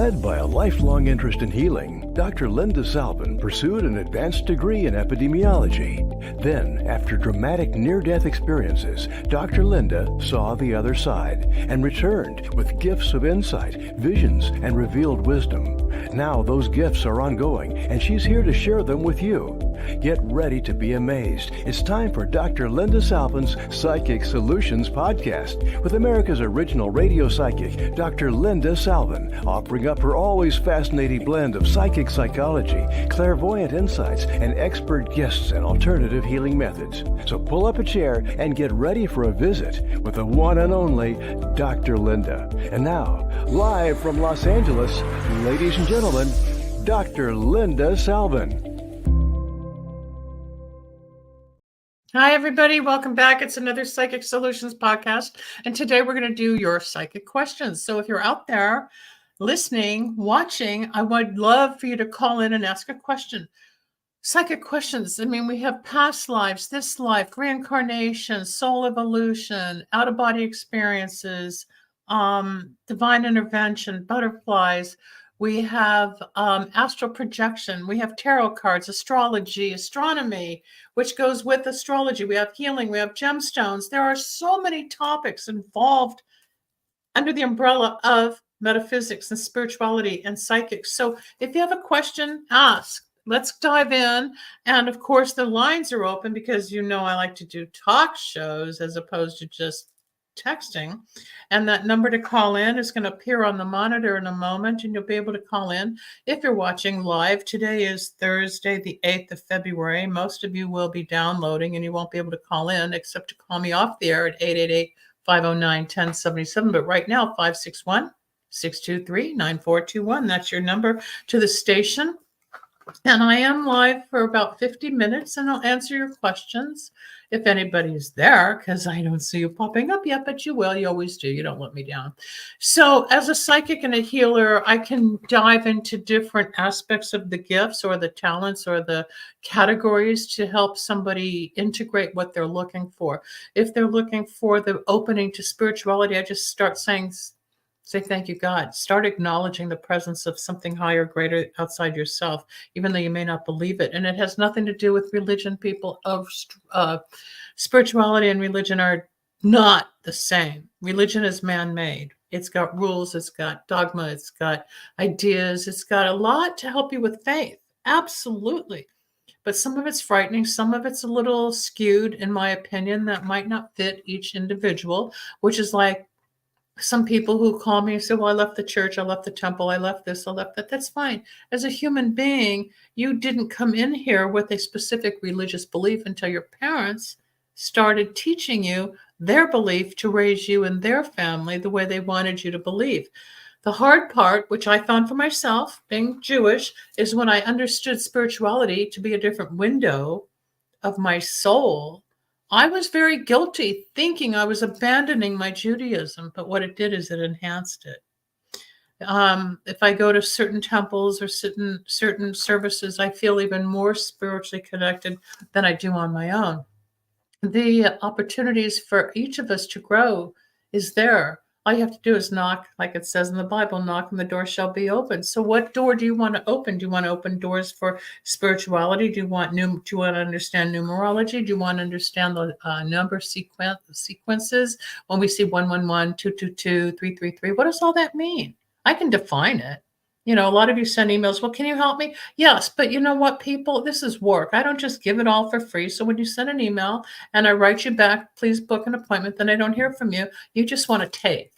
Led by a lifelong interest in healing, Dr. Linda Salvin pursued an advanced degree in epidemiology. Then, after dramatic near-death experiences, Dr. Linda saw the other side and returned with gifts of insight, visions, and revealed wisdom. Now those gifts are ongoing, and she's here to share them with you. Get ready to be amazed. It's time for Dr. Linda Salvin's Psychic Solutions Podcast with America's original radio psychic, Dr. Linda Salvin, offering up her always fascinating blend of psychic psychology, clairvoyant insights, and expert guests and alternative healing methods. So pull up a chair and get ready for a visit with the one and only Dr. Linda. And now, live from Los Angeles, ladies and gentlemen, Dr. Linda Salvin. Hi, everybody. Welcome back. It's another Psychic Solutions podcast. And today we're going to do your psychic questions. So if you're out there listening, watching, I would love for you to call in and ask a question. Psychic questions. I mean, we have past lives, this life, reincarnation, soul evolution, out-of-body experiences, divine intervention, butterflies. We have astral projection. We have tarot cards, astrology, astronomy, which goes with astrology. We have healing. We have gemstones. There are so many topics involved under the umbrella of metaphysics and spirituality and psychics. So if you have a question, ask. Let's dive in. And of course, the lines are open because you know I like to do talk shows as opposed to just texting. And that number to call in is going to appear on the monitor in a moment, and you'll be able to call in if you're watching live. Today is Thursday, the 8th of February. Most of you will be downloading, and you won't be able to call in except to call me off the air at 888-509-1077. But right now, 561-623-9421. That's your number to the station. And I am live for about 50 minutes, and I'll answer your questions if anybody's there, because I don't see you popping up yet, but you will. You always do. You don't let me down. So as a psychic and a healer, I can dive into different aspects of the gifts or the talents or the categories to help somebody integrate what they're looking for. If they're looking for the opening to spirituality, I just start saying, say, thank you, God. Start acknowledging the presence of something higher, greater outside yourself, even though you may not believe it. And it has nothing to do with religion. People of spirituality and religion are not the same. Religion is man-made. It's got rules. It's got dogma. It's got ideas. It's got a lot to help you with faith. Absolutely. But some of it's frightening. Some of it's a little skewed, in my opinion, that might not fit each individual, which is like, some people who call me and say, well, I left the church, I left the temple, I left this, I left that. That's fine. As a human being, you didn't come in here with a specific religious belief until your parents started teaching you their belief to raise you and their family the way they wanted you to believe. The hard part, which I found for myself, being Jewish, is when I understood spirituality to be a different window of my soul. I was very guilty thinking I was abandoning my Judaism, but what it did is it enhanced it. If I go to certain temples or certain services, I feel even more spiritually connected than I do on my own. The opportunities for each of us to grow is there. All you have to do is knock, like it says in the Bible, knock and the door shall be open. So what door do you want to open? Do you want to open doors for spirituality? Do you want to understand numerology? Do you want to understand the number sequences? When we see 111, 222, 333, what does all that mean? I can define it. You know, a lot of you send emails, well, can you help me? Yes, but you know what, people, this is work. I don't just give it all for free. So when you send an email and I write you back, please book an appointment, then I don't hear from you. You just want to take.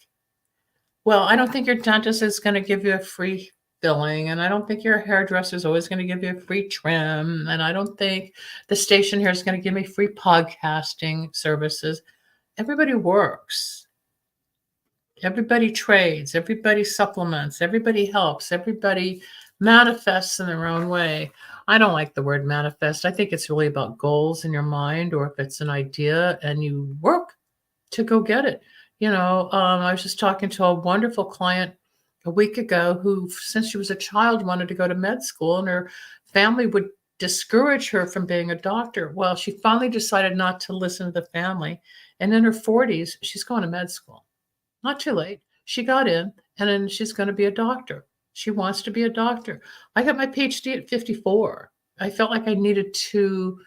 Well, I don't think your dentist is going to give you a free filling, and I don't think your hairdresser is always going to give you a free trim, and I don't think the station here is going to give me free podcasting services. Everybody works. Everybody trades. Everybody supplements. Everybody helps. Everybody manifests in their own way. I don't like the word manifest. I think it's really about goals in your mind, or if it's an idea and you work to go get it. You know, I was just talking to a wonderful client a week ago who, since she was a child, wanted to go to med school, and her family would discourage her from being a doctor. Well, she finally decided not to listen to the family. And in her 40s, she's going to med school. Not too late. She got in, and then she's going to be a doctor. She wants to be a doctor. I got my PhD at 54. I felt like I needed to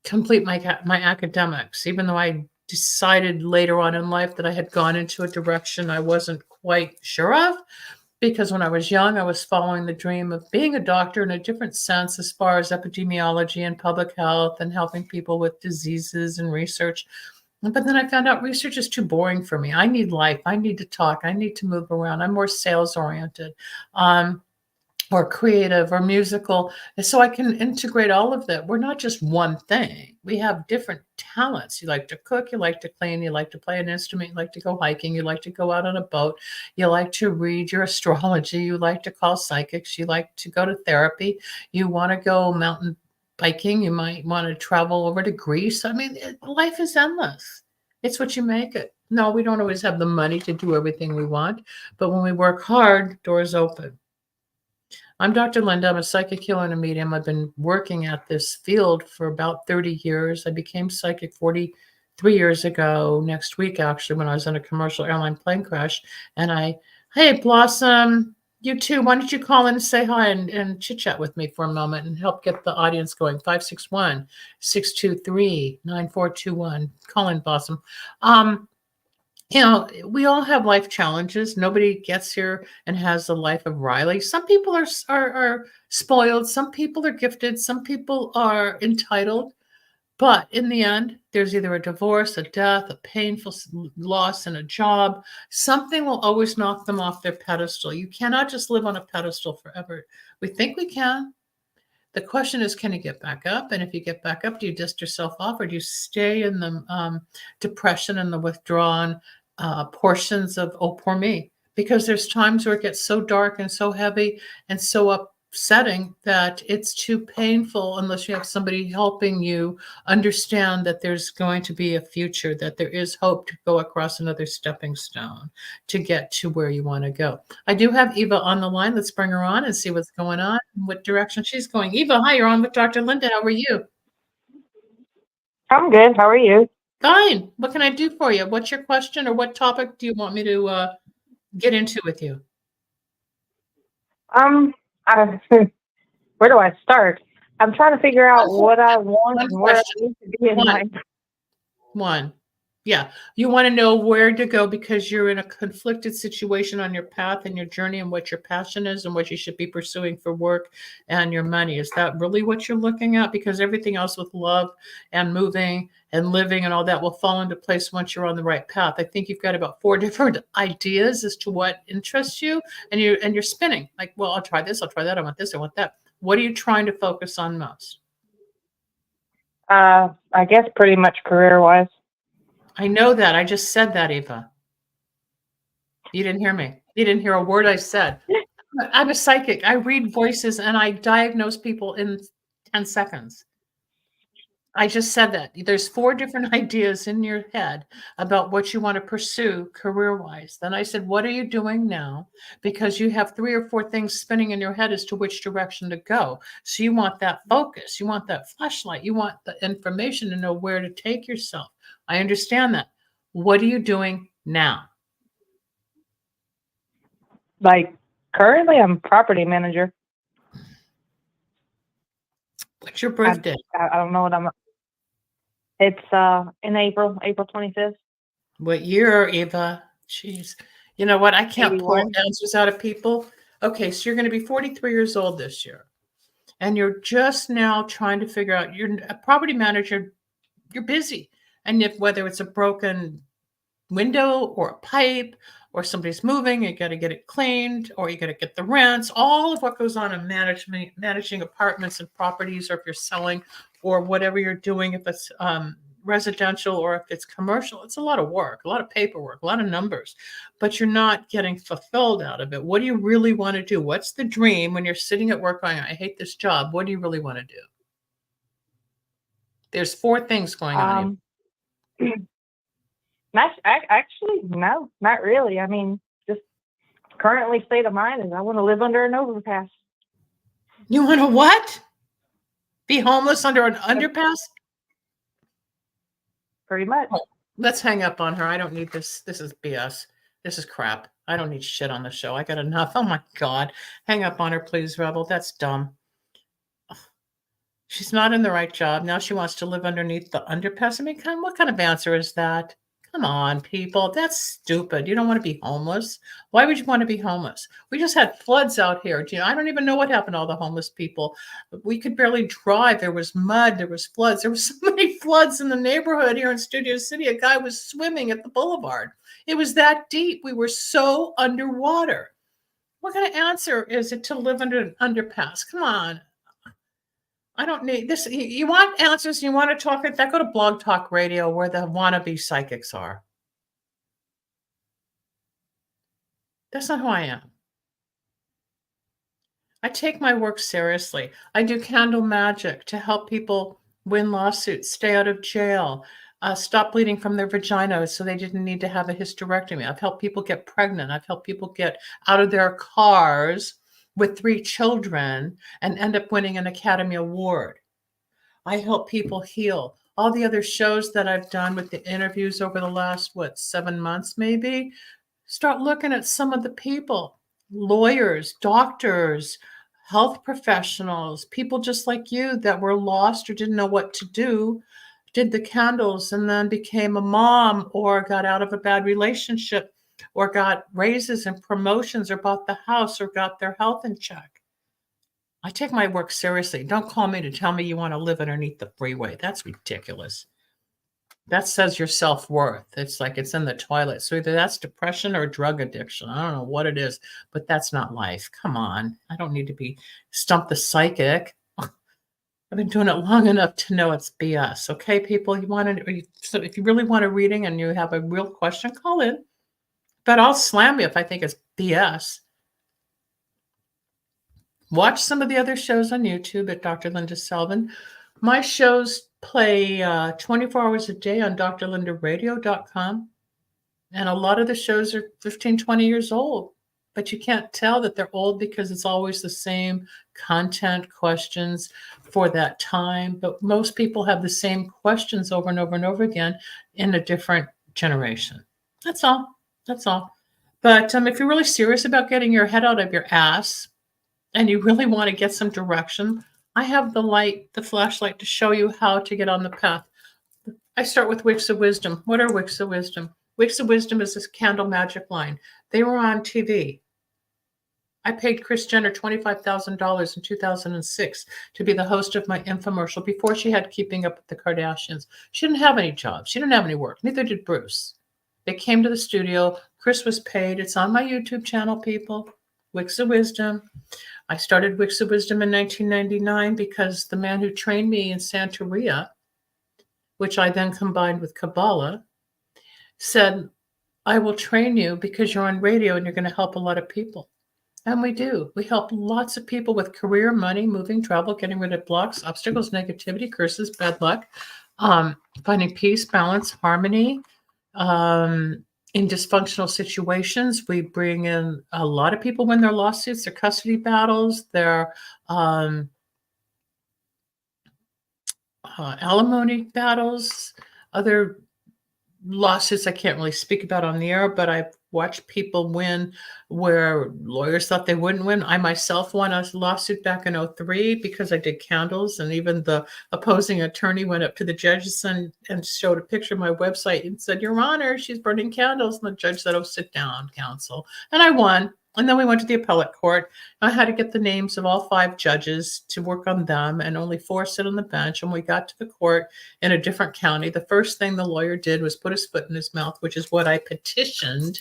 complete my academics, even though I decided later on in life that I had gone into a direction I wasn't quite sure of. Because when I was young, I was following the dream of being a doctor in a different sense as far as epidemiology and public health and helping people with diseases and research. But then I found out research is too boring for me. I need life. I need to talk. I need to move around. I'm more sales oriented. Or creative or musical. And so I can integrate all of that. We're not just one thing. We have different talents. You like to cook, you like to clean, you like to play an instrument, you like to go hiking, you like to go out on a boat, you like to read your astrology, you like to call psychics, you like to go to therapy, you want to go mountain biking, you might want to travel over to Greece. I mean, life is endless. It's what you make it. No, we don't always have the money to do everything we want, but when we work hard, doors open. I'm Dr. Linda. I'm a psychic healer and a medium. I've been working at this field for about 30 years. I became psychic 43 years ago, next week, actually, when I was in a commercial airline plane crash. And hey, Blossom, you too. Why don't you call in and say hi and chit chat with me for a moment and help get the audience going? 561-623-9421. Call in, Blossom. We all have life challenges. Nobody gets here and has the life of Riley. Some people are spoiled. Some people are gifted. Some people are entitled. But in the end, there's either a divorce, a death, a painful loss in a job. Something will always knock them off their pedestal. You cannot just live on a pedestal forever. We think we can. The question is, can you get back up? And if you get back up, do you dust yourself off, or do you stay in the depression and the withdrawn portions of, oh, poor me? Because there's times where it gets so dark and so heavy and so upsetting that it's too painful unless you have somebody helping you understand that there's going to be a future, that there is hope to go across another stepping stone to get to where you want to go. I do have Eva on the line. Let's bring her on and see what's going on and what direction she's going. Eva, hi, you're on with Dr. Linda. How are you? I'm good. How are you? Fine. What can I do for you? What's your question, or what topic do you want me to get into with you? Where do I start? I'm trying to figure out what I want and where I need to be in life. One. Yeah. You want to know where to go because you're in a conflicted situation on your path and your journey and what your passion is and what you should be pursuing for work and your money. Is that really what you're looking at? Because everything else with love and moving and living and all that will fall into place once you're on the right path. I think you've got about 4 different ideas as to what interests you, and you're spinning. Like, well, I'll try this, I'll try that, I want this, I want that. What are you trying to focus on most? I guess pretty much career-wise. I know that. I just said that, Eva. You didn't hear me. You didn't hear a word I said. I'm a psychic. I read voices and I diagnose people in 10 seconds. I just said that. There's 4 different ideas in your head about what you want to pursue career-wise. Then I said, what are you doing now? Because you have 3 or 4 things spinning in your head as to which direction to go. So you want that focus. You want that flashlight. You want the information to know where to take yourself. I understand that. What are you doing now? Like, currently I'm property manager. What's your birthday? I don't know what I'm... It's in April 25th. What year, Eva? Jeez. You know what? I can't 81. pull answers out of people. Okay, so you're going to be 43 years old this year. And you're just now trying to figure out, you're a property manager, you're busy. And if whether it's a broken window or a pipe or somebody's moving, you got to get it cleaned, or you got to get the rents, all of what goes on in managing apartments and properties, or if you're selling or whatever you're doing, if it's residential or if it's commercial, it's a lot of work, a lot of paperwork, a lot of numbers, but you're not getting fulfilled out of it. What do you really want to do? What's the dream when you're sitting at work going, I hate this job? What do you really want to do? There's 4 things going on. Actually, no, not really. I mean, just currently state of mind is I want to live under an overpass. You want to what? Be homeless under an underpass? Pretty much. Oh, let's hang up on her. I don't need this. This is BS. This is crap. I don't need shit on the show. I got enough. Oh my God. Hang up on her, please, Rebel. That's dumb. She's not in the right job. Now she wants to live underneath the underpass. I mean, what kind of answer is that? Come on, people. That's stupid. You don't want to be homeless. Why would you want to be homeless? We just had floods out here. I don't even know what happened to all the homeless people. We could barely drive. There was mud. There was floods. There were so many floods in the neighborhood here in Studio City. A guy was swimming at the boulevard. It was that deep. We were so underwater. What kind of answer is it to live under an underpass? Come on. I don't need this. You want answers? You want to talk? That go to Blog Talk Radio where the wannabe psychics are. That's not who I am. I take my work seriously. I do candle magic to help people win lawsuits, stay out of jail, stop bleeding from their vagina so they didn't need to have a hysterectomy. I've helped people get pregnant. I've helped people get out of their cars with 3 children and end up winning an Academy Award. I help people heal. All the other shows that I've done with the interviews over the last, 7 months maybe, start looking at some of the people, lawyers, doctors, health professionals, people just like you that were lost or didn't know what to do, did the candles and then became a mom or got out of a bad relationship or got raises and promotions or bought the house or got their health in check. I take my work seriously. Don't call me to tell me you want to live underneath the freeway. That's ridiculous. That says your self-worth. It's like it's in the toilet. So either that's depression or drug addiction. I don't know what it is, but that's not life. Come on. I don't need to be Stump the Psychic. I've been doing it long enough to know it's BS. Okay, people, so if you really want a reading and you have a real question, call in. But I'll slam you if I think it's BS. Watch some of the other shows on YouTube at Dr. Linda Selvin. My shows play 24 hours a day on drlindaradio.com. And a lot of the shows are 15, 20 years old. But you can't tell that they're old because it's always the same content questions for that time. But most people have the same questions over and over and over again in a different generation. That's all. That's all. But if you're really serious about getting your head out of your ass and you really want to get some direction, I have the flashlight to show you how to get on the path. I start with Wicks of Wisdom. What are Wicks of Wisdom? Wicks of Wisdom is this candle magic line. They were on TV. I paid Kris Jenner $25,000 in 2006 to be the host of my infomercial before she had Keeping Up with the Kardashians. She didn't have any jobs. She didn't have any work. Neither did Bruce. They came to the studio. Kris was paid. It's on my YouTube channel, people. Wicks of Wisdom. I started Wicks of Wisdom in 1999 because the man who trained me in Santeria, which I then combined with Kabbalah, said, I will train you because you're on radio and you're going to help a lot of people. And we do. We help lots of people with career, money, moving, travel, getting rid of blocks, obstacles, negativity, curses, bad luck, finding peace, balance, harmony. In dysfunctional situations, we bring in a lot of people when their lawsuits, their custody battles, their alimony battles, other lawsuits I can't really speak about on the air, but I've watched people win where lawyers thought they wouldn't win. I myself won a lawsuit back in 2003 because I did candles, and even the opposing attorney went up to the judges and showed a picture of my website and said, Your Honor, she's burning candles. And the judge said, oh, sit down, counsel. And I won. And then we went to the appellate court. I had to get the names of all 5 judges to work on them, and only 4 sit on the bench. And we got to the court in a different county. The first thing the lawyer did was put his foot in his mouth, which is what I petitioned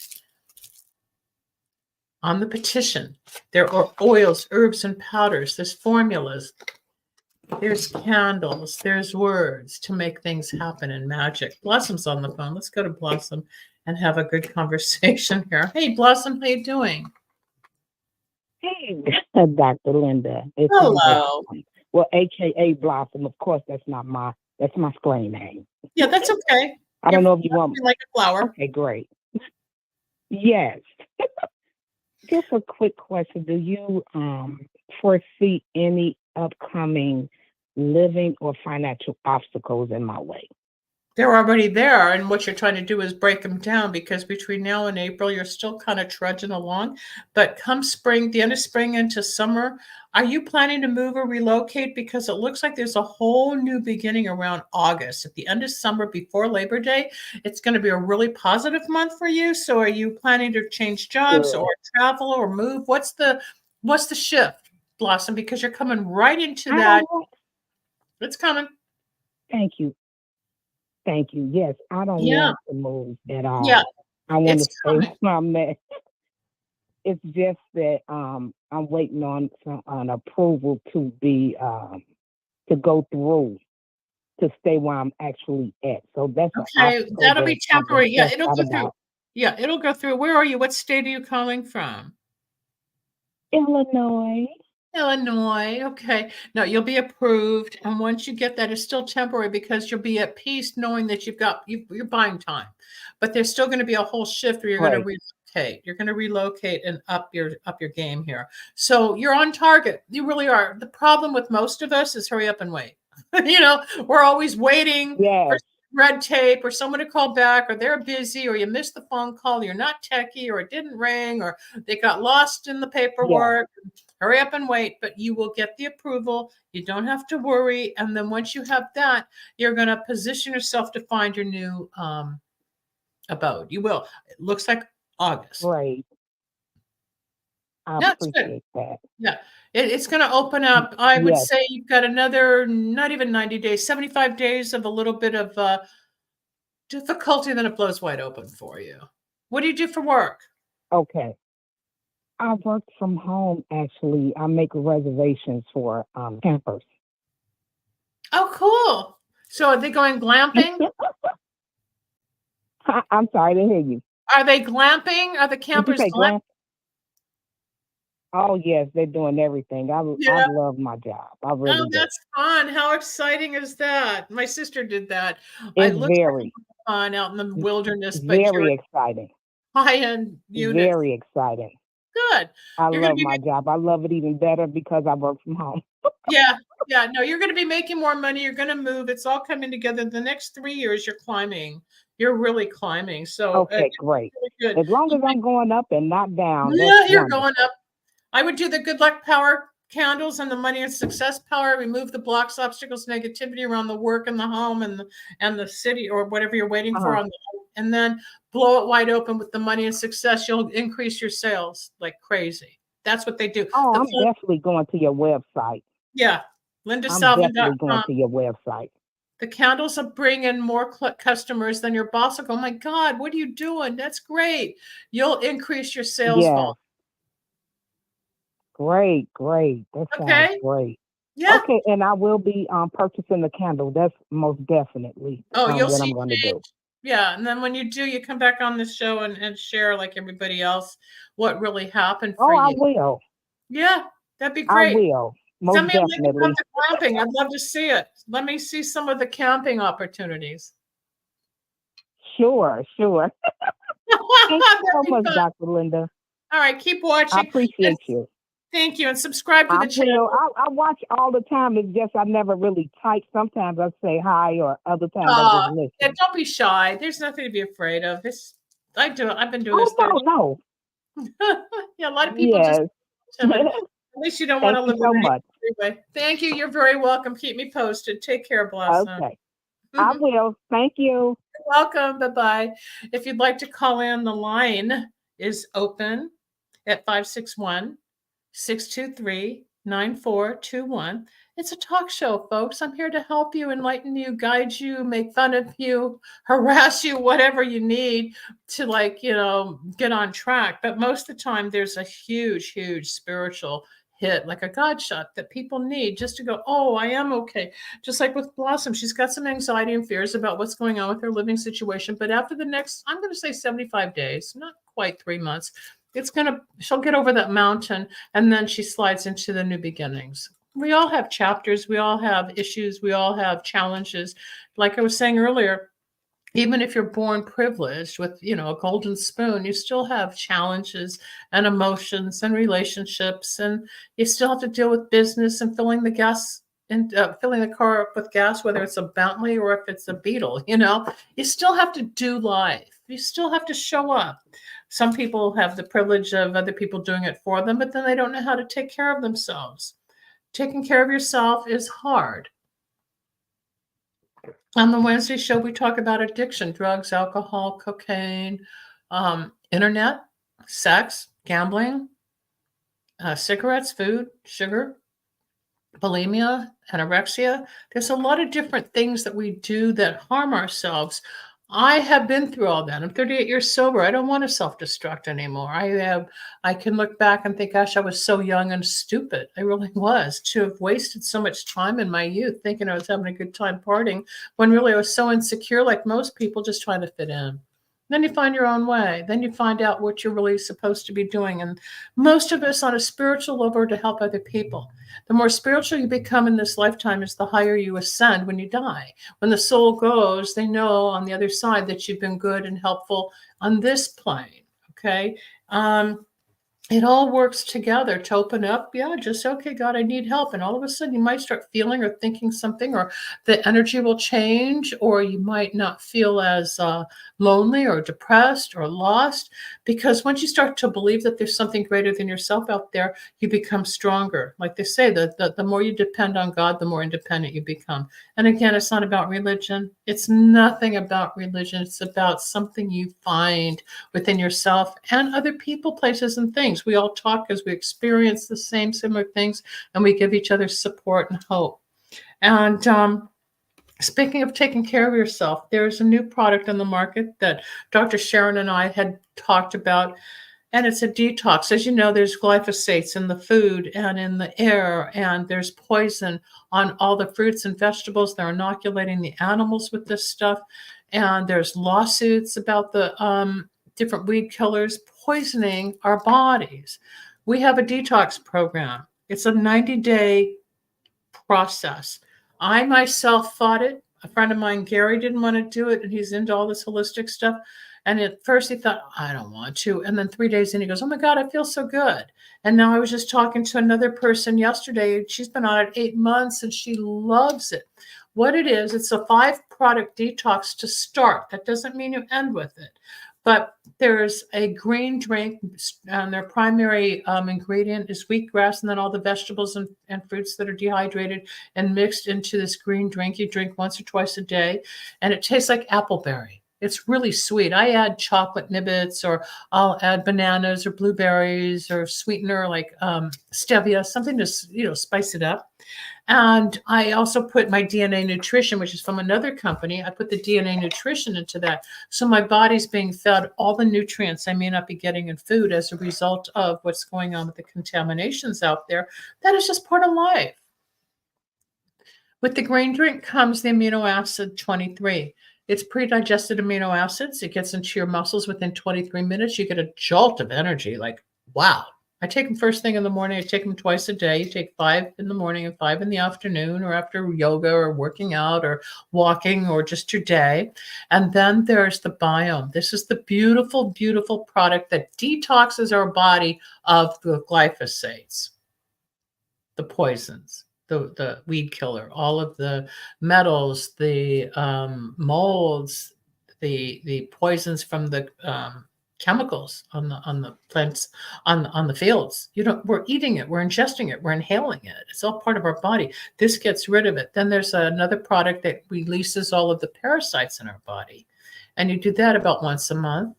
on the petition. There are oils, herbs, and powders. There's formulas. There's candles. There's words to make things happen in magic. Blossom's on the phone. Let's go to Blossom and have a good conversation here. Hey, Blossom, how you doing? Hey, Dr. Linda. It's Hello. Well, AKA Blossom. Of course, that's my screen name. Yeah, that's okay. I don't know if you want me like a flower. Okay, great. Yes. Just a quick question. Do you foresee any upcoming living or financial obstacles in my way? They're already there, and what you're trying to do is break them down, because between now and April, you're still kind of trudging along. But come spring, the end of spring into summer, are you planning to move or relocate? Because it looks like there's a whole new beginning around August. At the end of summer, before Labor Day, it's going to be a really positive month for you. So are you planning to change jobs Good. or travel or move? What's the shift, Blossom? Because you're coming right into I that. don't want, It's coming. thank you. Thank you. Yes, I don't Yeah. want to move at Yeah. all. I want to It's stay coming. where I'm at. It's just that I'm waiting on an approval to be to go through to stay where I'm actually at. So that's an Okay, obstacle that'll that be I've been temporary. Yeah, stressed it'll out go through. about. Yeah, it'll go through. Where are you? What state are you calling from? Illinois. Illinois. Okay. No, you'll be approved. And once you get that, it's still temporary, because you'll be at peace knowing that you're buying time. But there's still going to be a whole shift where you're going to Right. relocate. You're going to relocate and up your game here. So you're on target. You really are. The problem with most of us is hurry up and wait. We're always waiting for Yes. red tape or someone to call back, or they're busy, or you missed the phone call, you're not techie, or it didn't ring, or they got lost in the Yes. paperwork. Hurry up and wait, but you will get the approval. You don't have to worry. And then once you have that, you're going to position yourself to find your new abode. You will. It looks like August. Great. I That's good. appreciate that. Yeah. It's going to open up. I would Yes. say you've got another, not even 90 days, 75 days of a little bit of difficulty, then it blows wide open for you. What do you do for work? Okay. I work from home actually. I make reservations for campers. Oh, cool. So are they going glamping? I'm sorry to hear you. Are they glamping? Are the Did you campers say glamping? glamp? Oh yes, they're doing everything. I Yeah. love my job. I Oh, really do. that's fun. How exciting is that? My sister did that. It It's looks like very, fun out in the wilderness, but you're very exciting. high-end units. Very exciting. Good. I You're going to love be my job. I love it even better because I work from home. yeah, yeah. No, you're going to be making more money. You're going to move. It's all coming together. The next 3 years, you're climbing. You're really climbing. So Okay, it's great. really good. As long as I'm going up and not down, that's Yeah, you're going wonderful. up. I would do the good luck power candles and the money and success power. Remove the blocks, obstacles, negativity around the work and the home and the city or whatever you're waiting for Uh-huh. on and then blow it wide open with the money and success. You'll increase your sales like crazy. That's what they do. Oh, The I'm phone, definitely going to your website. yeah, I'm definitely going lindasalvin.com. to your website. The candles will bring in more customers. Than your boss will go, oh my God, what are you doing? That's great. You'll increase your sales volume. Yes. Great, great. That sounds Okay. great. Yeah. Okay, and I will be purchasing the candle. That's most definitely Oh, you'll what see I'm going to do. change. Yeah, and then when you do, you come back on the show and share like everybody else what really happened for Oh, I you. will. Yeah, that'd be I great. will. Most Send me a link about definitely. the camping. I'd love to see it. Let me see some of the camping opportunities. Sure, sure. Thank you so That'd be much, fun. Dr. Linda. All right, keep I watching. And appreciate you. thank you, and subscribe to I the channel. will. I watch all the time. It's just I never really type. Sometimes I say hi, or other times I just Yeah, listen. don't be shy. There's nothing to be afraid of. I've been doing Oh, this 30. no. Yeah, a lot of people just Yes. timid. At least you don't want Thank to you live so in much. anyway. Thank you. You're very welcome. Keep me posted. Take care, Blossom. Okay. I will. Thank you. You're welcome. Bye-bye. If you'd like to call in, the line is open at 561-623-9421. It's a talk show, folks. I'm here to help you, enlighten you, guide you, make fun of you, harass you, whatever you need to get on track. But most of the time there's a huge, huge spiritual hit, like a God shot that people need just to go, oh, I am okay. Just like with Blossom, she's got some anxiety and fears about what's going on with her living situation. But after the next, I'm going to say 75 days, not quite 3 months, she'll get over that mountain, and then she slides into the new beginnings. We all have chapters, we all have issues, we all have challenges. Like I was saying earlier, even if you're born privileged with, a golden spoon, you still have challenges and emotions and relationships, and you still have to deal with business and filling the gas filling the car up with gas, whether it's a Bentley or if it's a Beetle, you still have to do life. You still have to show up. Some people have the privilege of other people doing it for them, but then they don't know how to take care of themselves. Taking care of yourself is hard. On the Wednesday show, we talk about addiction, drugs, alcohol, cocaine, internet, sex, gambling, cigarettes, food, sugar, bulimia, anorexia. There's a lot of different things that we do that harm ourselves. I have been through all that. I'm 38 years sober. I don't want to self-destruct anymore. I can look back and think, gosh, I was so young and stupid. I really was, to have wasted so much time in my youth thinking I was having a good time partying when really I was so insecure, like most people, just trying to fit in. Then you find your own way. Then you find out what you're really supposed to be doing. And most of us on a spiritual level are to help other people. The more spiritual you become in this lifetime is the higher you ascend when you die. When the soul goes, they know on the other side that you've been good and helpful on this plane. Okay. It all works together to open up. Yeah, just, okay, God, I need help. And all of a sudden you might start feeling or thinking something, or the energy will change, or you might not feel as lonely or depressed or lost, because once you start to believe that there's something greater than yourself out there, you become stronger. Like they say, the more you depend on God, the more independent you become. And again, it's not about religion. It's nothing about religion. It's about something you find within yourself and other people, places, and things. We all talk as we experience the similar things, and we give each other support and hope. And speaking of taking care of yourself, there's a new product on the market that Dr. Sharon and I had talked about, and it's a detox. As you know, there's glyphosates in the food and in the air, and there's poison on all the fruits and vegetables. They're inoculating the animals with this stuff, and there's lawsuits about the different weed killers poisoning our bodies. We have a detox program. It's a 90-day process. I myself fought it. A friend of mine, Gary, didn't want to do it, and he's into all this holistic stuff. And at first he thought, I don't want to. And then 3 days in, he goes, oh my God, I feel so good. And now I was just talking to another person yesterday. She's been on it 8 months and she loves it. What it is, it's a 5-product detox to start. That doesn't mean you end with it. But there's a green drink, and their primary ingredient is wheatgrass, and then all the vegetables and fruits that are dehydrated and mixed into this green drink. You drink once or twice a day, and it tastes like appleberry. It's really sweet. I add chocolate nibbits, or I'll add bananas or blueberries or sweetener like stevia, something to spice it up. And I also put my DNA nutrition, which is from another company. I put the DNA nutrition into that. So my body's being fed all the nutrients I may not be getting in food as a result of what's going on with the contaminations out there. That is just part of life. With the green drink comes the amino acid 23. It's pre-digested amino acids. It gets into your muscles within 23 minutes. You get a jolt of energy, like, wow. I take them first thing in the morning. I take them twice a day. You take 5 in the morning and 5 in the afternoon, or after yoga or working out or walking or just your day. And then there's the biome. This is the beautiful, beautiful product that detoxes our body of the glyphosates, the poisons, the weed killer, all of the metals, the molds, the poisons from the chemicals on the plants, on the fields. We're eating it, we're ingesting it, we're inhaling it. It's all part of our body. This gets rid of it. Then there's another product that releases all of the parasites in our body, and you do that about once a month.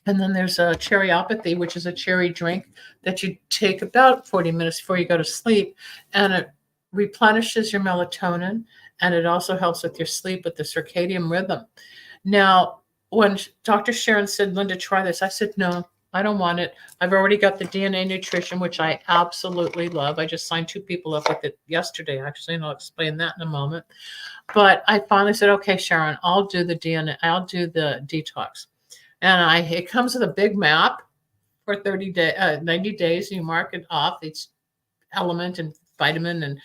And then there's a cherryopathy, which is a cherry drink that you take about 40 minutes before you go to sleep, and it replenishes your melatonin, and it also helps with your sleep, with the circadian rhythm. Now, when Dr. Sharon said, Linda, try this, I said, no, I don't want it. I've already got the DNA nutrition, which I absolutely love. I just signed 2 people up with it yesterday, actually, and I'll explain that in a moment. But I finally said, okay, Sharon, I'll do the DNA. I'll do the detox. And it comes with a big map for 90 days. You mark it off, each element and vitamin and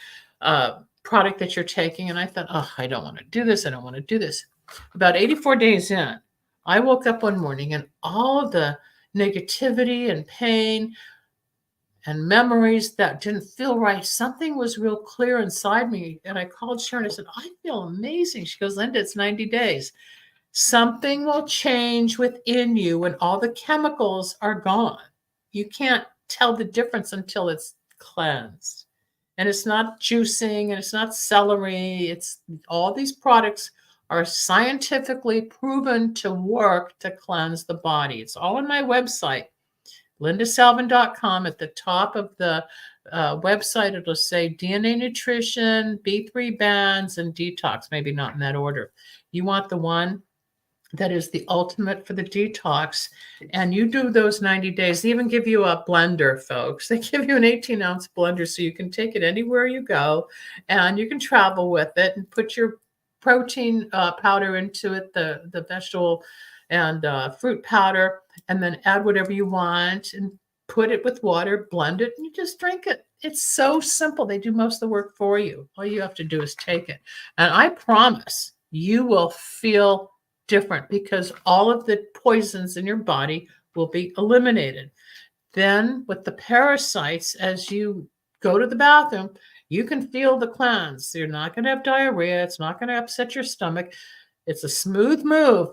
product that you're taking. And I thought, oh, I don't want to do this. I don't want to do this. About 84 days in, I woke up one morning and all of the negativity and pain and memories that didn't feel right. Something was real clear inside me. And I called Sharon. I said, I feel amazing. She goes, Linda, it's 90 days. Something will change within you when all the chemicals are gone. You can't tell the difference until it's cleansed. And it's not juicing and it's not celery. It's all these products are scientifically proven to work to cleanse the body. It's all on my website, lindasalvin.com. At the top of the website, it'll say DNA nutrition, B3 bands, and detox. Maybe not in that order. You want the one that is the ultimate for the detox. And you do those 90 days. They even give you a blender, folks. They give you an 18-ounce blender so you can take it anywhere you go and you can travel with it and put your protein powder into it, the vegetable and fruit powder, and then add whatever you want and put it with water, blend it, and you just drink it. It's so simple. They do most of the work for you. All you have to do is take it. And I promise you will feel different because all of the poisons in your body will be eliminated. Then with the parasites, as you go to the bathroom, you can feel the cleanse. You're not going to have diarrhea. It's not going to upset your stomach. It's a smooth move,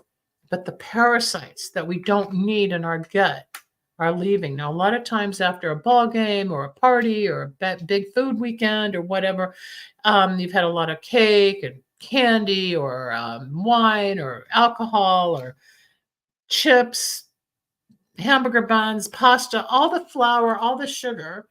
but the parasites that we don't need in our gut are leaving. Now, a lot of times after a ball game or a party or a big food weekend or whatever, you've had a lot of cake and candy or wine or alcohol or chips, hamburger buns, pasta, all the flour, all the sugar.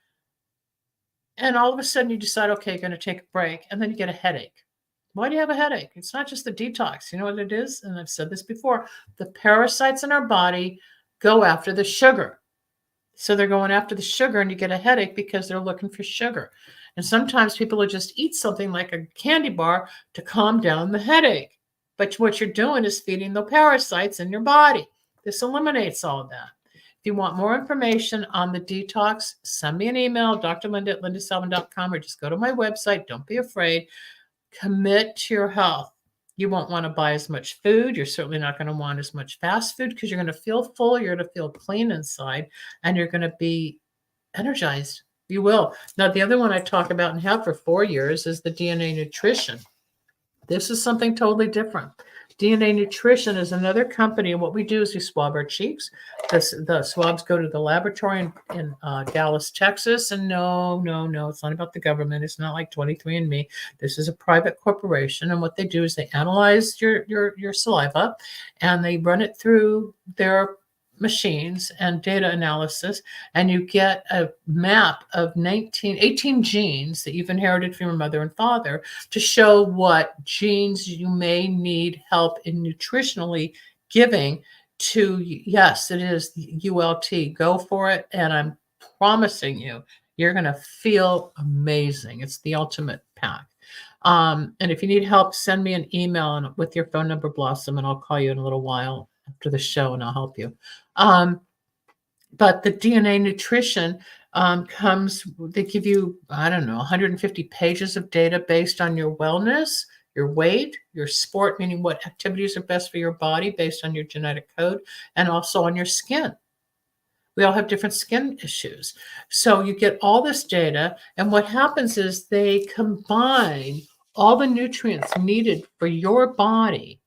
And all of a sudden you decide, okay, you're going to take a break. And then you get a headache. Why do you have a headache? It's not just the detox. You know what it is? And I've said this before. The parasites in our body go after the sugar. So they're going after the sugar and you get a headache because they're looking for sugar. And sometimes people will just eat something like a candy bar to calm down the headache. But what you're doing is feeding the parasites in your body. This eliminates all of that. If you want more information on the detox, send me an email, drlinda@lindasalvin.com, or just go to my website. Don't be afraid. Commit to your health. You won't want to buy as much food. You're certainly not going to want as much fast food because you're going to feel full. You're going to feel clean inside, and you're going to be energized. You will. Now, the other one I talk about and have for 4 years is the DNA nutrition. This is something totally different. DNA Nutrition is another company, and what we do is we swab our cheeks. The swabs go to the laboratory in Dallas, Texas, and no, it's not about the government. It's not like 23andMe. This is a private corporation, and what they do is they analyze your saliva, and they run it through their machines and data analysis, and you get a map of 18 genes that you've inherited from your mother and father to show what genes you may need help in nutritionally giving to. Yes, it is ULT. Go for it. And I'm promising you're going to feel amazing. It's the ultimate pack. And if you need help, send me an email with your phone number, Blossom, and I'll call you in a little while after the show and I'll help you. But the DNA nutrition they give you, 150 pages of data based on your wellness, your weight, your sport, meaning what activities are best for your body based on your genetic code, and also on your skin. We all have different skin issues. So you get all this data, and what happens is they combine all the nutrients needed for your body.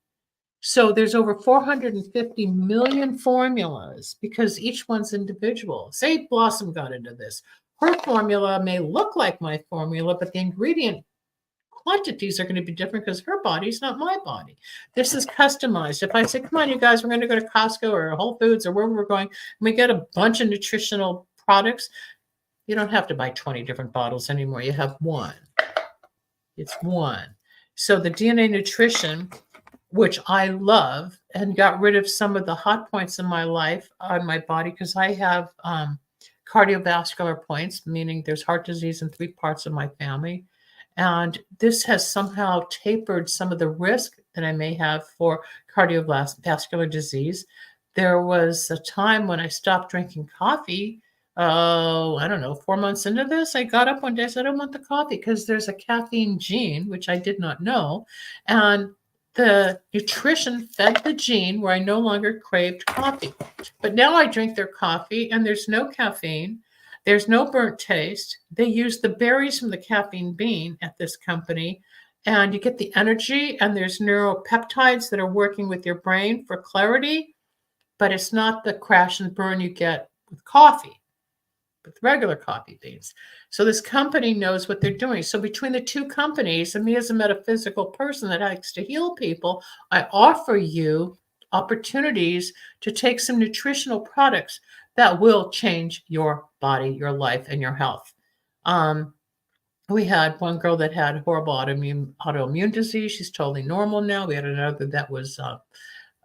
So there's over 450 million formulas because each one's individual. Say Blossom got into this. Her formula may look like my formula, but the ingredient quantities are going to be different because her body's not my body. This is customized. If I say, come on, you guys, we're going to go to Costco or Whole Foods or wherever we're going, and we get a bunch of nutritional products, you don't have to buy 20 different bottles anymore. You have one. It's one. So the DNA nutrition, which I love, and got rid of some of the hot points in my life on my body because I have cardiovascular points, meaning there's heart disease in 3 parts of my family. And this has somehow tapered some of the risk that I may have for cardiovascular disease. There was a time when I stopped drinking coffee. 4 months into this, I got up one day and said, I don't want the coffee because there's a caffeine gene, which I did not know. And the nutrition fed the gene where I no longer craved coffee. But now I drink their coffee and there's no caffeine. There's no burnt taste. They use the berries from the caffeine bean at this company, and you get the energy, and there's neuropeptides that are working with your brain for clarity, but it's not the crash and burn you get with coffee, with regular coffee beans. So this company knows what they're doing. So between the two companies, and me as a metaphysical person that likes to heal people, I offer you opportunities to take some nutritional products that will change your body, your life, and your health. We had one girl that had horrible autoimmune disease. She's totally normal now. We had another that was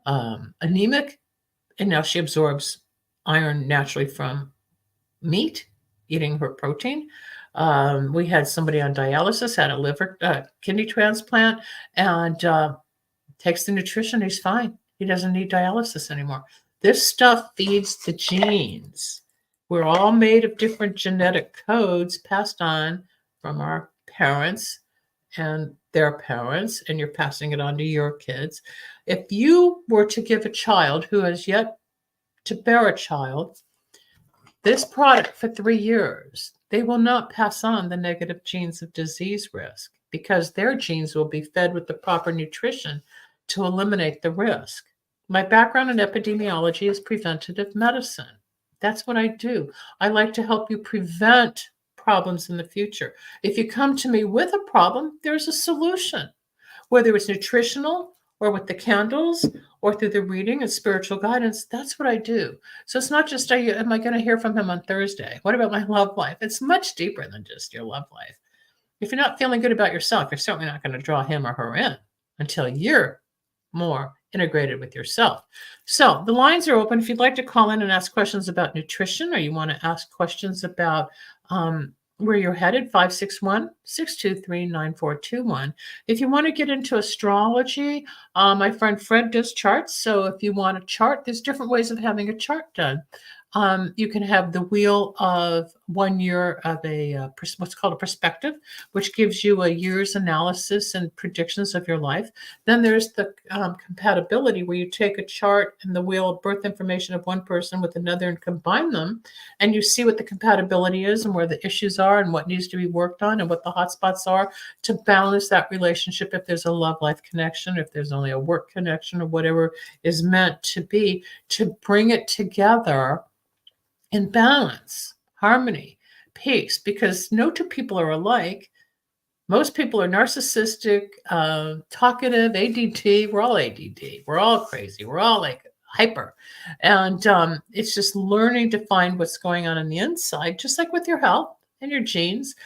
anemic, and now she absorbs iron naturally from meat, eating her protein. We had somebody on dialysis, had a kidney transplant, and takes the nutrition. He's fine. He doesn't need dialysis anymore. This stuff feeds the genes. We're all made of different genetic codes passed on from our parents and their parents, and you're passing it on to your kids. If you were to give a child who has yet to bear a child this product for 3 years, they will not pass on the negative genes of disease risk because their genes will be fed with the proper nutrition to eliminate the risk. My background in epidemiology is preventative medicine. That's what I do. I like to help you prevent problems in the future. If you come to me with a problem, there's a solution, whether it's nutritional or with the candles or through the reading and spiritual guidance. That's what I do. So it's not just, am I going to hear from him on Thursday? What about my love life? It's much deeper than just your love life. If you're not feeling good about yourself, you're certainly not going to draw him or her in until you're more integrated with yourself. So the lines are open. If you'd like to call in and ask questions about nutrition, or you want to ask questions about where you're headed, 561-623-9421. If you want to get into astrology, my friend Fred does charts. So if you want a chart, there's different ways of having a chart done. You can have the wheel of 1 year of what's called a perspective, which gives you a year's analysis and predictions of your life. Then there's the compatibility, where you take a chart and the wheel of birth information of one person with another and combine them, and you see what the compatibility is and where the issues are and what needs to be worked on and what the hot spots are to balance that relationship. If there's a love life connection, if there's only a work connection, or whatever is meant to be, to bring it together in balance, harmony, peace, because no two people are alike. Most people are narcissistic, talkative, ADD. We're all ADD. We're all crazy. We're all like hyper. And it's just learning to find what's going on the inside, just like with your health and your genes.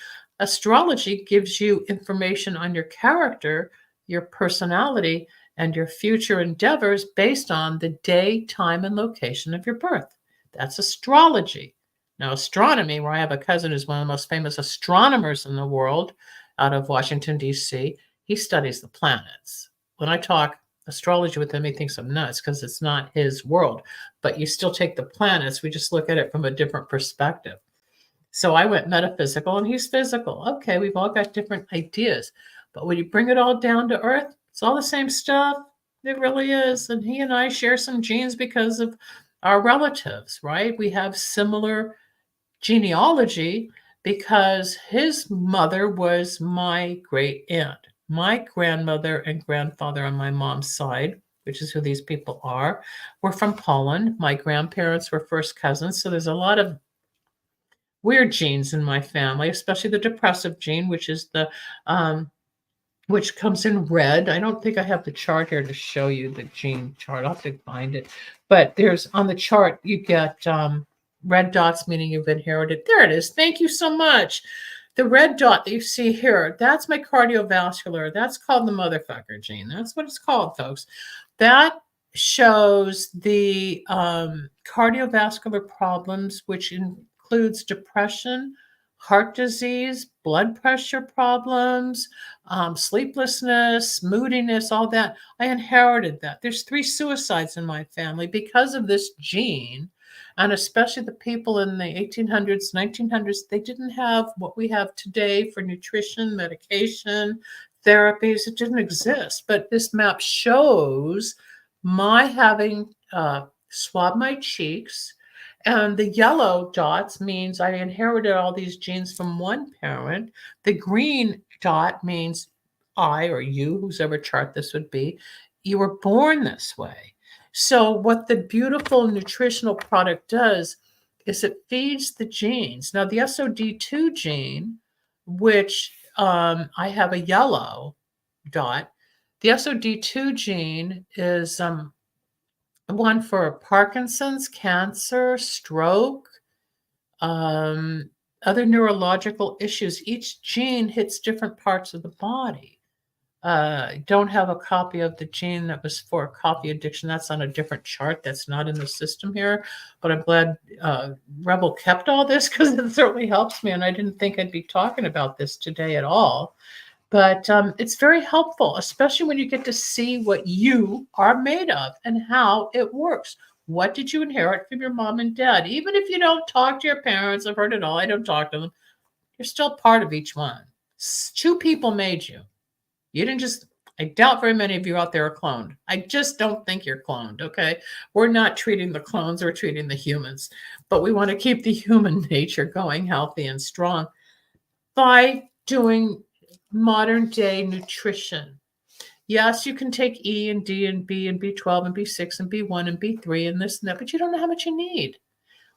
Astrology gives you information on your character, your personality, and your future endeavors based on the day, time, and location of your birth. That's astrology. Now, astronomy, where I have a cousin who's one of the most famous astronomers in the world out of Washington, D.C., he studies the planets. When I talk astrology with him, he thinks I'm nuts because it's not his world. But you still take the planets. We just look at it from a different perspective. So I went metaphysical and he's physical. Okay, we've all got different ideas. But when you bring it all down to earth, it's all the same stuff. It really is. And he and I share some genes because of our relatives, right? We have similar genealogy because his mother was my great aunt. My grandmother and grandfather on my mom's side, which is who these people are, were from Poland. My grandparents were first cousins. So there's a lot of weird genes in my family, especially the depressive gene, which is the which comes in red. I don't think I have the chart here to show you the gene chart. I'll have to find it. But there's on the chart, you get red dots, meaning you've inherited. There it is. Thank you so much. The red dot that you see here, that's my cardiovascular. That's called the motherfucker gene. That's what it's called, folks. That shows the cardiovascular problems, which includes depression, heart disease, blood pressure problems, sleeplessness, moodiness, all that. I inherited that. There's 3 suicides in my family because of this gene. And especially the people in the 1800s, 1900s, they didn't have what we have today for nutrition, medication, therapies. It didn't exist. But this map shows my having swabbed my cheeks And the yellow dots means I inherited all these genes from one parent. The green dot means I or you, whoever chart this would be, you were born this way. So what the beautiful nutritional product does is it feeds the genes. Now the SOD2 gene, which I have a yellow dot, the SOD2 gene is one for Parkinson's, cancer, stroke, um, other neurological issues. Each gene hits different parts of the body. Don't have a copy of the gene that was for coffee addiction. That's on a different chart. That's not in the system here. But I'm glad Rebel kept all this because it certainly helps me. And I didn't think I'd be talking about this today at all. But it's very helpful, especially when you get to see what you are made of and how it works. What did you inherit from your mom and dad? Even if you don't talk to your parents, I've heard it all, I don't talk to them, you're still part of each one. Two people made you. You didn't just, I doubt very many of you out there are cloned. I just don't think you're cloned, okay? We're not treating the clones, we're treating the humans. But we want to keep the human nature going healthy and strong by doing modern day nutrition. Yes, you can take E and D and B and B12 and B6 and B1 and B3 and this and that, but you don't know how much you need.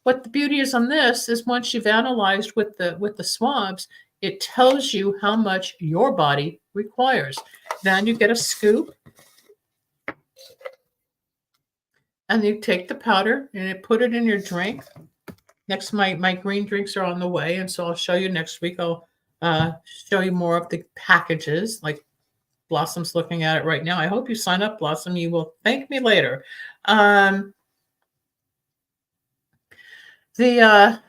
What the beauty is on this is once you've analyzed with the swabs, it tells you how much your body requires. Then you get a scoop and you take the powder and you put it in your drink. Next, my green drinks are on the way, and so I'll show you next week. I'll show you more of the packages, like Blossom's looking at it right now. I hope you sign up, Blossom. You will thank me later. The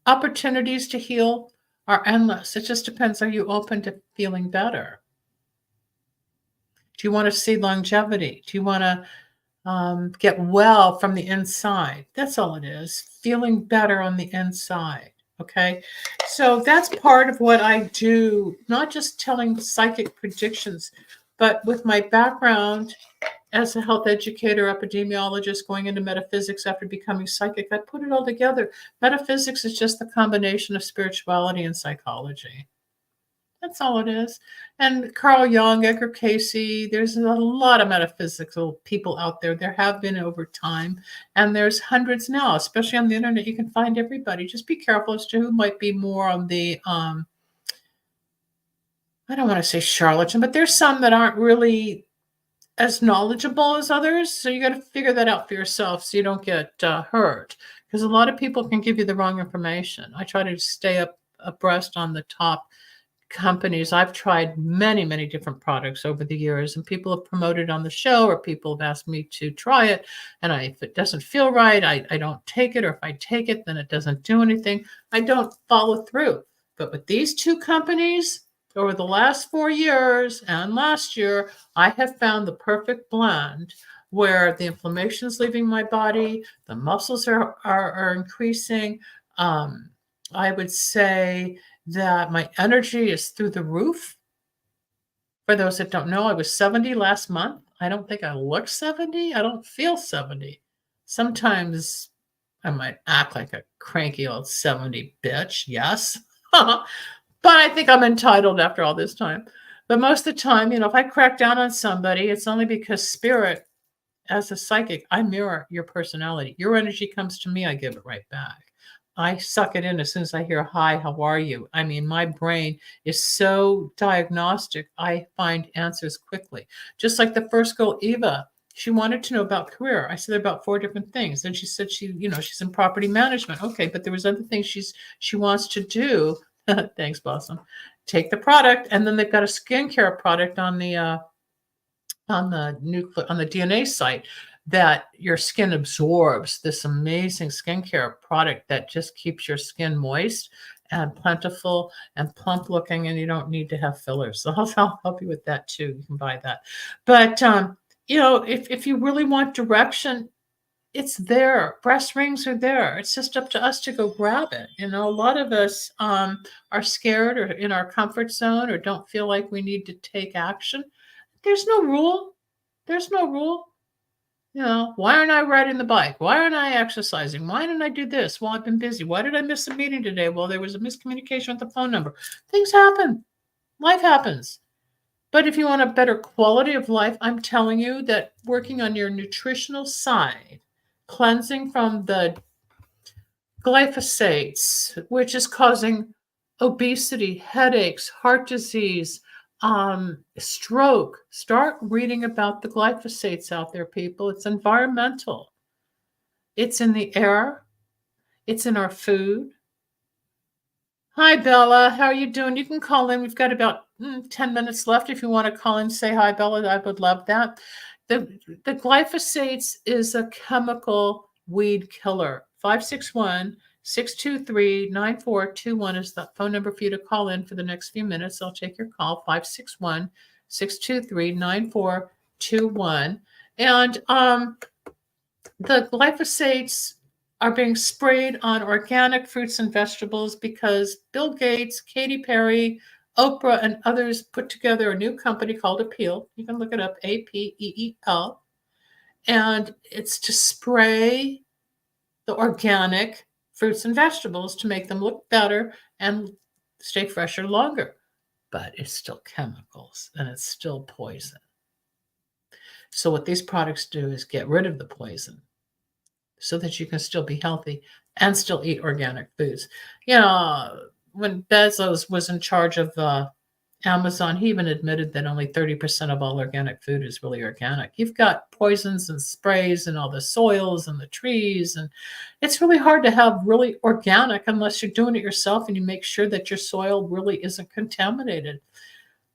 opportunities to heal are endless. It just depends. Are you open to feeling better? Do you want to see longevity? Do you want to get well from the inside? That's all it is. Feeling better on the inside. Okay. So that's part of what I do, not just telling psychic predictions, but with my background as a health educator, epidemiologist, going into metaphysics after becoming psychic, I put it all together. Metaphysics is just the combination of spirituality and psychology. That's all it is. And Carl Jung, Edgar Cayce, there's a lot of metaphysical people out there. There have been over time, and there's hundreds now, especially on the internet. You can find everybody. Just be careful as to who might be more on the, I don't want to say charlatan, but there's some that aren't really as knowledgeable as others. So you got to figure that out for yourself so you don't get hurt. Because a lot of people can give you the wrong information. I try to stay abreast on the top companies. I've tried many, many different products over the years, and people have promoted on the show, or people have asked me to try it. And if it doesn't feel right, I don't take it. Or if I take it, then it doesn't do anything. I don't follow through. But with these two companies, over the last 4 years and last year, I have found the perfect blend where the inflammation is leaving my body, the muscles are increasing. I would say that my energy is through the roof. For those that don't know, I was 70 last month. I don't think I look 70. I don't feel 70. Sometimes I might act like a cranky old 70 bitch. Yes. But I think I'm entitled after all this time. But most of the time, if I crack down on somebody, it's only because spirit, as a psychic, I mirror your personality. Your energy comes to me, I give it right back. I suck it in as soon as I hear, hi, how are you? I mean, my brain is so diagnostic, I find answers quickly. Just like the first girl, Eva, she wanted to know about career. I said about 4 different things. Then she said she's in property management. Okay, but there was other things she wants to do. Thanks, Blossom. Take the product, and then they've got a skincare product on the DNA site that your skin absorbs, this amazing skincare product that just keeps your skin moist and plentiful and plump looking, and you don't need to have fillers. So I'll help you with that too. You can buy that. But if you really want direction, it's there. Breast rings are there. It's just up to us to go grab it. A lot of us are scared or in our comfort zone or don't feel like we need to take action. There's no rule. There's no rule. Why aren't I riding the bike? Why aren't I exercising? Why didn't I do this? Well, I've been busy. Why did I miss a meeting today? Well, there was a miscommunication with the phone number. Things happen. Life happens. But if you want a better quality of life, I'm telling you that working on your nutritional side, cleansing from the glyphosates, which is causing obesity, headaches, heart disease, stroke. Start reading about the glyphosates out there, people. It's environmental. It's in the air. It's in our food. Hi, Bella. How are you doing? You can call in. We've got about 10 minutes left. If you want to call in, say hi, Bella. I would love that. The glyphosates is a chemical weed killer. 561-623-9421 is the phone number for you to call in for the next few minutes. I'll take your call, 561-623-9421. And the glyphosates are being sprayed on organic fruits and vegetables because Bill Gates, Katy Perry, Oprah, and others put together a new company called Appeal. You can look it up, APEEL. And it's to spray the organic fruits and vegetables to make them look better and stay fresher longer. But it's still chemicals and it's still poison. So what these products do is get rid of the poison so that you can still be healthy and still eat organic foods. When Bezos was in charge of Amazon, he even admitted that only 30% of all organic food is really organic. You've got poisons and sprays and all the soils and the trees, and it's really hard to have really organic unless you're doing it yourself and you make sure that your soil really isn't contaminated.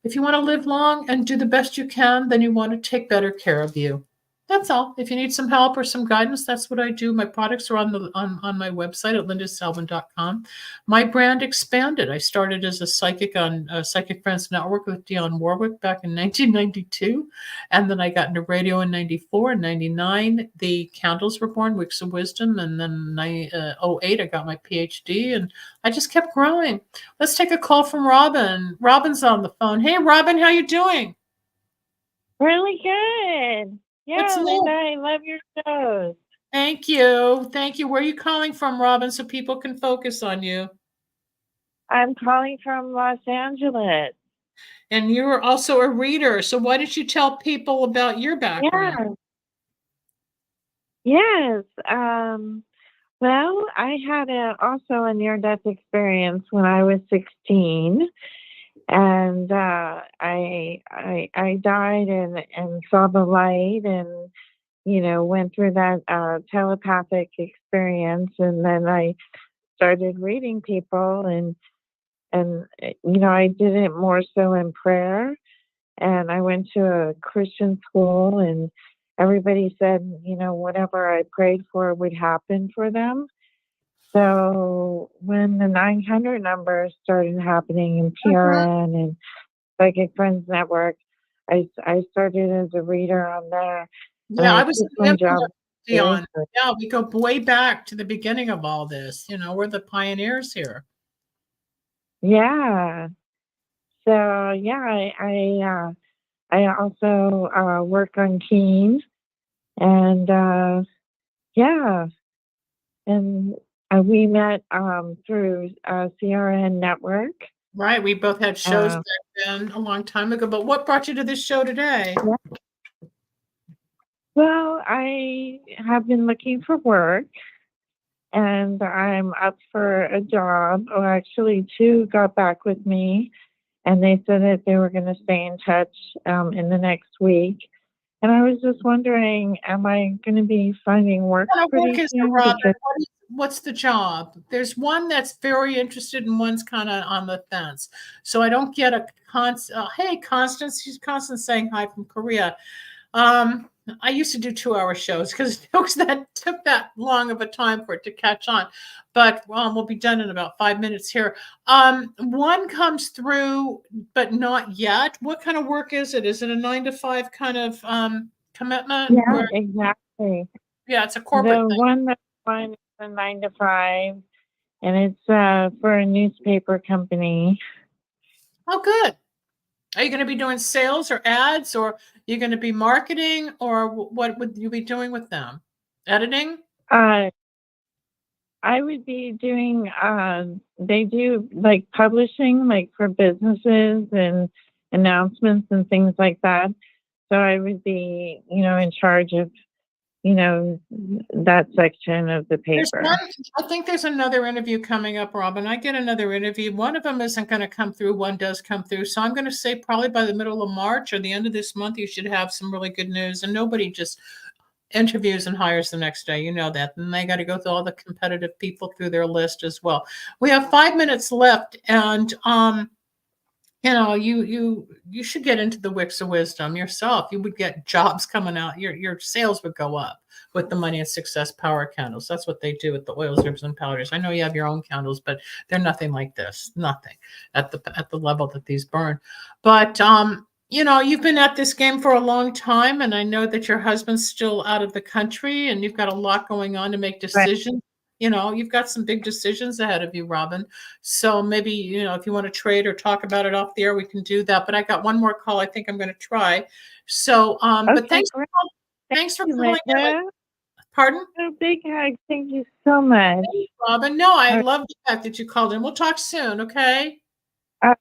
If you want to live long and do the best you can, then you want to take better care of you. That's all. If you need some help or some guidance, that's what I do. My products are on my website at lindasalvin.com. My brand expanded. I started as a psychic on Psychic Friends Network with Dionne Warwick back in 1992. And then I got into radio in 94 and 99. The Candles were born, Wicks of Wisdom. And then 08, I got my PhD. And I just kept growing. Let's take a call from Robin. Robin's on the phone. Hey, Robin, how you doing? Really good. Yeah, What's Linda, up? I love your shows. Thank you. Thank you. Where are you calling from, Robin, so people can focus on you? I'm calling from Los Angeles. And you're also a reader. So why don't you tell people about your background? Yes. Well, I had also a near-death experience when I was 16. And I died and saw the light and, went through that telepathic experience. And then I started reading people and I did it more so in prayer. And I went to a Christian school and everybody said, whatever I prayed for would happen for them. So when the 900 number started happening in PRN and Psychic Friends Network, I started as a reader on there. Yeah, I was my job. Dionne. Yeah, we go way back to the beginning of all this. We're the pioneers here. Yeah. So yeah, I also work on teens, and yeah, and we met through CRN Network. Right. We both had shows back then a long time ago. But what brought you to this show today? Yeah. Well, I have been looking for work, and I'm up for a job. Oh, actually, two got back with me, and they said that they were going to stay in touch in the next week. And I was just wondering, am I going to be finding work pretty soon? What's the job? There's one that's very interested and one's kind of on the fence. So I don't get hey, Constance. She's Constance saying hi from Korea. I used to do 2-hour shows because that took that long of a time for it to catch on. But we'll be done in about 5 minutes here. One comes through, but not yet. What kind of work is it? Is it a 9-to-5 kind of commitment? Yeah, exactly. Yeah, it's a corporate thing. One that's fine is a 9-to-5, and it's for a newspaper company. Oh, good. Are you going to be doing sales or ads, or you're going to be marketing, or what would you be doing with them? Editing? Uh, I would be doing, they do like publishing, like for businesses and announcements and things like that. So I would be, in charge of, that section of the paper. I think there's another interview coming up, Robin. I get another interview. One of them isn't going to come through. One does come through. So I'm going to say probably by the middle of March or the end of this month, you should have some really good news. And nobody just interviews and hires the next day. You know that. And they got to go through all the competitive people through their list as well. We have 5 minutes left. And, you should get into the Wicks of Wisdom yourself. You would get jobs coming out. Your sales would go up with the Money and Success Power candles. That's what they do with the oils, herbs, and powders. I know you have your own candles, but they're nothing like this. Nothing at the level that these burn. But you've been at this game for a long time, and I know that your husband's still out of the country, and you've got a lot going on to make decisions. Right. You've got some big decisions ahead of you, Robin. So maybe, if you want to trade or talk about it off the air, we can do that. But I got one more call I think I'm going to try. So, okay, but thanks for calling in. Pardon? A big hug. Thank you so much. Thanks, Robin. No, I love the fact that you called in. We'll talk soon, okay? All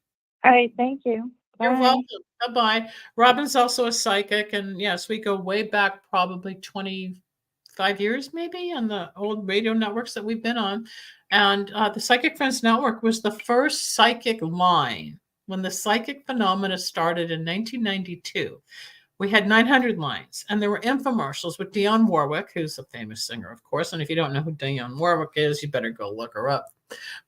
right. Thank you. Bye. You're welcome. Bye-bye. Robin's also a psychic. And yes, we go way back probably 25 years maybe on the old radio networks that we've been on. And the Psychic Friends Network was the first psychic line when the psychic phenomena started in 1992. We had 900 lines, and there were infomercials with Dionne Warwick, who's a famous singer, of course. And if you don't know who Dionne Warwick is, you better go look her up.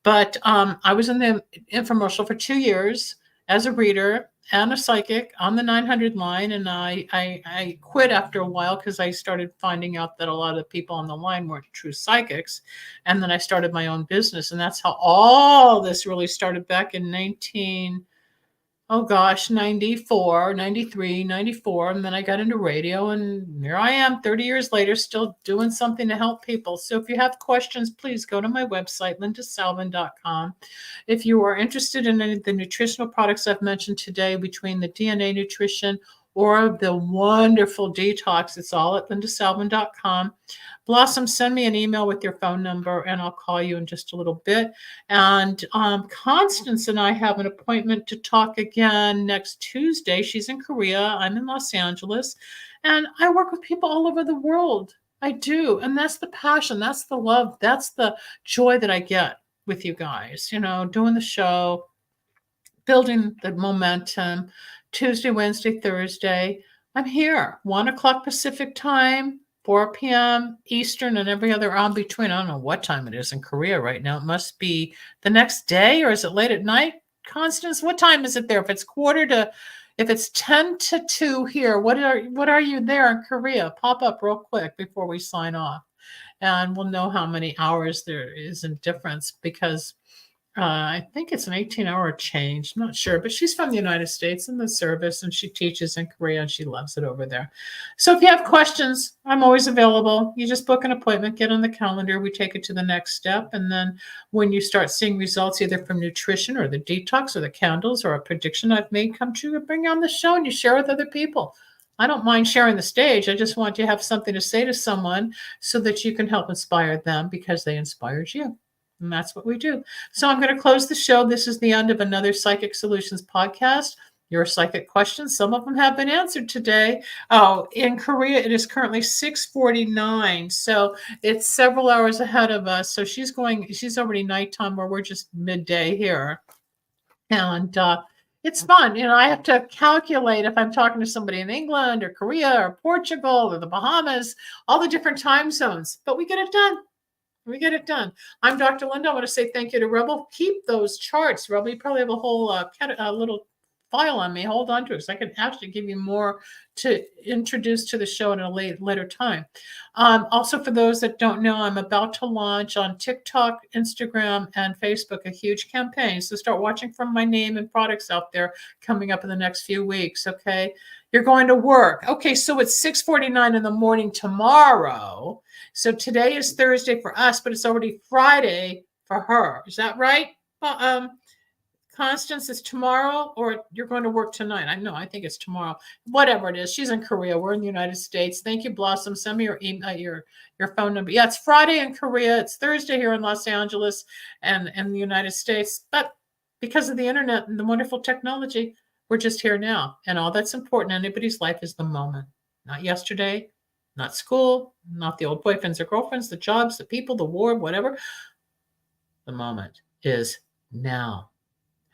But I was in the infomercial for 2 years as a reader and a psychic on the 900 line. And I quit after a while because I started finding out that a lot of the people on the line weren't true psychics. And then I started my own business. And that's how all this really started back in 94, 93, 94. And then I got into radio, and here I am 30 years later, still doing something to help people. So if you have questions, please go to my website, lindasalvin.com. If you are interested in any of the nutritional products I've mentioned today, between the DNA nutrition or the wonderful detox, it's all at lindasalvin.com. Blossom, send me an email with your phone number, and I'll call you in just a little bit. And Constance and I have an appointment to talk again next Tuesday. She's in Korea. I'm in Los Angeles. And I work with people all over the world. I do. And that's the passion. That's the love. That's the joy that I get with you guys, doing the show, building the momentum. Tuesday, Wednesday, Thursday. I'm here, 1 o'clock Pacific time, 4 p.m. Eastern, and every other on between. I don't know what time it is in Korea right now. It must be the next day, or is it late at night? Constance, what time is it there? If it's 10 to 2 here, what are you there in Korea? Pop up real quick before we sign off, and we'll know how many hours there is in difference, because I think it's an 18-hour change. I'm not sure, but she's from the United States in the service, and she teaches in Korea, and she loves it over there. So if you have questions, I'm always available. You just book an appointment, get on the calendar. We take it to the next step. And then when you start seeing results, either from nutrition or the detox or the candles or a prediction I've made come true, you bring on the show and you share with other people. I don't mind sharing the stage. I just want you to have something to say to someone so that you can help inspire them because they inspired you. And that's what we do. So I'm going to close the show. This is the end of another Psychic Solutions podcast. Your psychic questions, some of them have been answered today. Oh, in Korea, it is currently 6:49. So it's several hours ahead of us. So she's already nighttime, where we're just midday here. And it's fun. I have to calculate if I'm talking to somebody in England or Korea or Portugal or the Bahamas, all the different time zones, but we get it done. I'm Dr. Linda. I want to say thank you to Rebel. Keep those charts, Rebel. You probably have a whole little file on me. Hold on to it, because I can actually give you more to introduce to the show in a later time. Also, for those that don't know, I'm about to launch on TikTok, Instagram, and Facebook a huge campaign. So start watching for my name and products out there coming up in the next few weeks, okay? You're going to work. Okay, so it's 6:49 in the morning tomorrow. So today is Thursday for us, but it's already Friday for her. Is that right? Constance, is tomorrow or you're going to work tonight? I think it's tomorrow. Whatever it is. She's in Korea. We're in the United States. Thank you, Blossom. Send me your email, your phone number. Yeah, it's Friday in Korea. It's Thursday here in Los Angeles and in the United States. But because of the internet and the wonderful technology, we're just here now. And all that's important in anybody's life is the moment. Not yesterday, not school, not the old boyfriends or girlfriends, the jobs, the people, the war, whatever. The moment is now.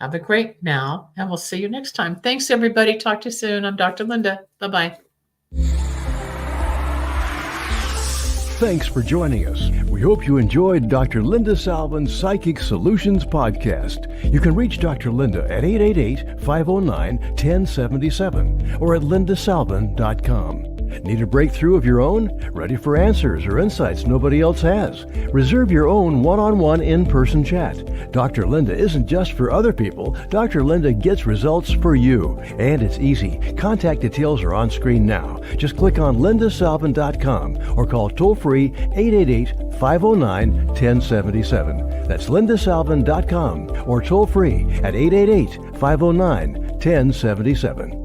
Have a great now, and we'll see you next time. Thanks, everybody. Talk to you soon. I'm Dr. Linda. Bye-bye. Thanks for joining us. We hope you enjoyed Dr. Linda Salvin's Psychic Solutions Podcast. You can reach Dr. Linda at 888-509-1077 or at lindasalvin.com. Need a breakthrough of your own? Ready for answers or insights nobody else has? Reserve your own one-on-one in-person chat. Dr. Linda isn't just for other people. Dr. Linda gets results for you. And it's easy. Contact details are on screen now. Just click on lindasalvin.com or call toll-free 888-509-1077. That's lindasalvin.com or toll-free at 888-509-1077.